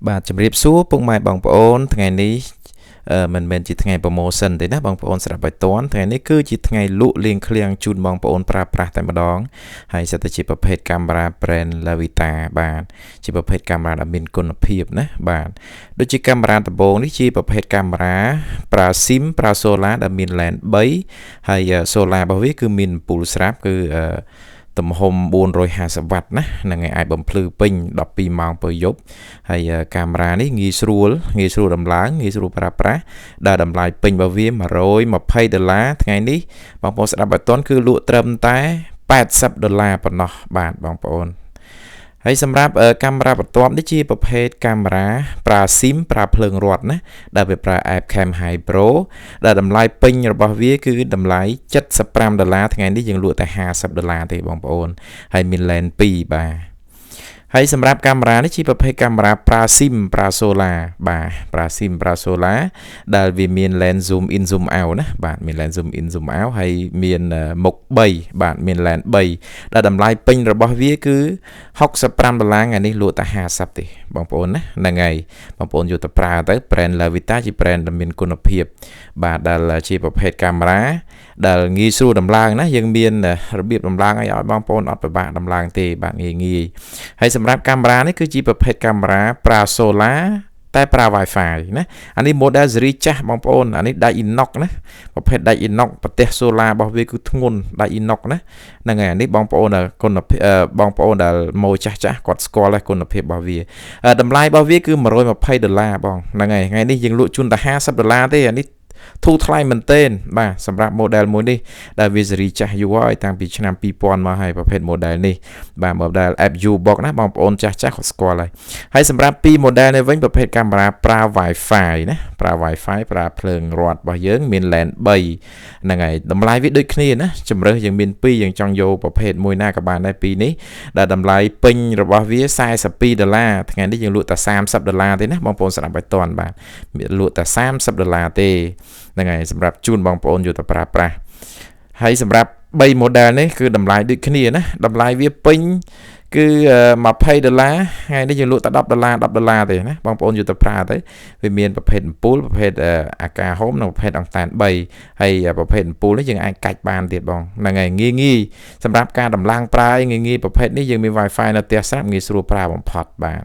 បាទជំរាបសួរពុកម៉ែបងប្អូនថ្ងៃនេះមិនមែនជាថ្ងៃប្រម៉ូសិនទេណាបងប្អូនស្រាប់ឲ្យតាន់ថ្ងៃនេះគឺជាថ្ងៃលក់លៀងឃ្លាំងជូនបងប្អូនប្រើប្រាស់តែម្ដងហើយសិតតែជាប្រភេទកាមេរ៉ា brand Lavita បាទជាប្រភេទកាមេរ៉ាដែលមានគុណភាពណាបាទដូចជាកាមេរ៉ាដំបូងនេះជាប្រភេទកាមេរ៉ាប្រើ SIM ប្រើ solar ដែលមាន lens 3ហើយ solar របស់វាគឺមានអំពូលស្រាប់គឺទំហំ450វ៉ាត់ណានឹងអាចបំភ្លឺពេញ12ម៉ោងពេលយប់ហើយកាមេរ៉ានេះងាយស្រួលដំឡើងងាយស្រួលប្រើប្រាស់ដែលតម្លៃពេញរបស់វា$120ថ្ងៃនេះបងប្អូនស្ដាប់ឲ្យទាន់គឺលក់ត្រឹមតែ$80ប៉ុណ្ណោះបាទបងប្អូនហើយសម្រាប់កាមេរ៉ាបន្ទាប់នេះជាប្រភេទកាមេរ៉ាប្រើ SIM ប្រើភ្លើងរត់ណាដែលវាប្រើ App Cam High Pro ដែលតម្លៃពេញរបស់វាគឺតម្លៃ$75ថ្ងៃនេះយើងលក់តែ$50ទេបងប្អូនហើយមាន lens 2បាទហើយសម្រាប់កាមេរ៉ានេះជាប្រភេទកាមេរ៉ាប្រើ SIM ប្រើ solar បាទប្រើ SIM ប្រើ solar ដែលវាមាន lens zoom in zoom out ណាបាទមាន lens zoom in zoom out ហើយមានមុខ3បាទមាន lens 3ដែលតម្លៃពេញរបស់វាគឺ$65ថ្ងៃនេះលក់តែ50ទេបងប្អូនណាហ្នឹងហើយបងប្អូនយកទៅប្រើទៅ brand Lavita ជា brand ដែលមានគុណភាពបាទដែលជាប្រភេទកាមេរ៉ាដែលងាយស្រួលដំឡើងណាយើងមានរបៀបដំឡើងឲ្យបងប្អូនអត់ពិបាកដំឡើងទេបាទងាយហើយសម្រាប់កាមេរ៉ានេះគឺជាប្រភេទកាមេរ៉ាប្រើ solar តែប្រើ Wi-Fi ណាអានេះ model ស៊េរីចាស់បងប្អូនអានេះដាច់ inox ណាប្រភេទដាច់ inox ប្រទេស solar របស់វាគឺធ្ងន់ដាច់ inox ណាហ្នឹងហើយអានេះបងប្អូនដែលគុណភាពបងប្អូនដែលម៉ូចាស់គាត់ស្គាល់ហើយគុណភាពរបស់វាតម្លៃរបស់វាគឺ$120បងហ្នឹងហើយថ្ងៃនេះយើងលក់ជូនតែ$50ទេអានេះធូរថ្លៃមែនទែនបាទសម្រាប់ model មួយនេះដែលវាស៊េរីចាស់យូរហើយតាំងពីឆ្នាំ2000មកហើយប្រភេទ model នេះបាទ model FU Box ណាបងប្អូនចាស់គាត់ស្គាល់ហើយសម្រាប់ពីរ model នេះវិញប្រភេទកាមេរ៉ាប្រើ Wi-Fi ណាប្រើ Wi-Fi ប្រើភ្លើងរត់របស់យើងមាន lens 3ហ្នឹងហើយតម្លៃវាដូចគ្នាណាជម្រើសយើងមាន2យើងចង់យកប្រភេទមួយណាក៏បានដែរពីរនេះដែលតម្លៃពេញរបស់វា$42ថ្ងៃនេះយើងលក់តែ$30ទេណាបងប្អូនស្ដាប់ឲ្យតាន់បាទលក់តែ$30ទេហ្នឹងហើយសម្រាប់ជូនបងប្អូនយកទៅប្រើប្រាស់ហើយសម្រាប់3 model នេះគឺតម្លៃដូចគ្នាណាតម្លៃវាពេញគឺ$20ថ្ងៃនេះយើងលក់តែ$10ទេណាបងប្អូនយកទៅប្រើទៅវាមានប្រភេទអំពូលប្រភេទអាកាហូមនិងប្រភេទអង្តែន3ហើយប្រភេទអំពូលនេះយើងអាចកាច់បានទៀតបងហ្នឹងហើយងាយសម្រាប់ការដំឡើងប្រើងាយប្រភេទនេះយើងមាន Wi-Fi នៅផ្ទះស្រាប់ងាយស្រួលប្រើបំផុតបាទ